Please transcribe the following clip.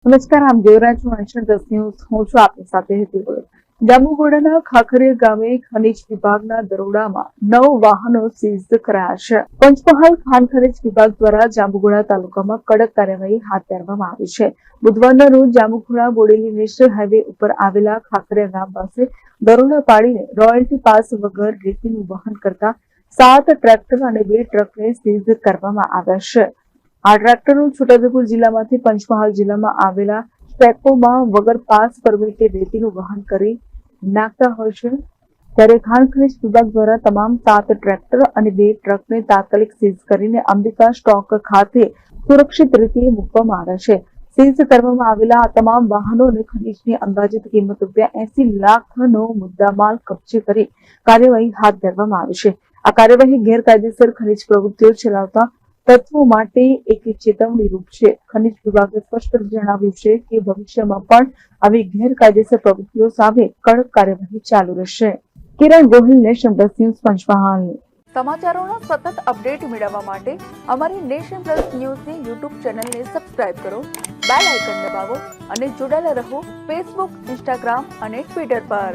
નમસ્કાર, આમ Devraj nation plus news. હું છું આપની સાથે હેતુ ગોયલ. જાંબુઘોડાના ખાખરીયા ગામે ખનીજ વિભાગના દરોડામાં 9 વાહનો સીઝ કરાયા છે. પંચમહાલ ખાણ ખનીજ વિભાગ દ્વારા જાંબુઘોડા તાલુકામાં કડક કાર્યવાહી હાથ ધરવામાં આવી છે. બુધવારના રોજ જાંબુઘોડા બોડેલી નેશનલ હાઈવે ઉપર આવેલા ખાખરીયા ગામ પાસે દરોડા પાડીને રોયલ્ટી પાસ વગર રેતીનું વહન કરતા 7 ટ્રેક્ટર અને 2 ટ્રકને સીઝ કરવામાં આવ્યા છે. આ ટ્રેક્ટરો છોટાઉદેપુર જિલ્લામાંથી પંચમહાલ જિલ્લામાં આવેલા સ્ટેકોમાં વગર પાસ પરમિટે રેતીનું વહન કરી નાખતા હોય છે. ત્યારે ખાણ ખનીજ વિભાગ દ્વારા તમામ 7 ટ્રેક્ટર અને 2 ટ્રકને તાત્કાલિક સીઝ કરીને અંબિકા સ્ટોક ખાતે સુરક્ષિત રીતે મૂકવામાં આવ્યા છે. સીઝ કરવામાં આવેલા આ તમામ વાહનોને ખનીજની અંદાજિત કિંમત ₹80 લાખનો મુદ્દામાલ કબજે કરી કાર્યવાહી હાથ ધરવામાં આવી છે. આ કાર્યવાહી ગેરકાયદેસર ખનીજ પ્રવૃત્તિઓ ચલાવતા તત્વો માટે એક ચેતવણી રૂપ છે. ખનીજ વિભાગે સ્પષ્ટ જણાવ્યું છે કે ભવિષ્યમાં પણ આવી ગેરકાયદેસર પ્રવૃત્તિઓ સામે કડક કાર્યવાહી ચાલુ રહેશે. Kiran Gohil, nation plus news, Panchmahal. સમાચારોના સતત અપડેટ મેળવવા માટે અમારી નેશન પ્લસ ન્યૂઝની યુટ્યુબ ચેનલને સબસ્ક્રાઇબ કરો, બેલ આઇકન દબાવો અને જોડાયેલા રહો ફેસબુક, ઇન્સ્ટાગ્રામ અને ટ્વિટર પર.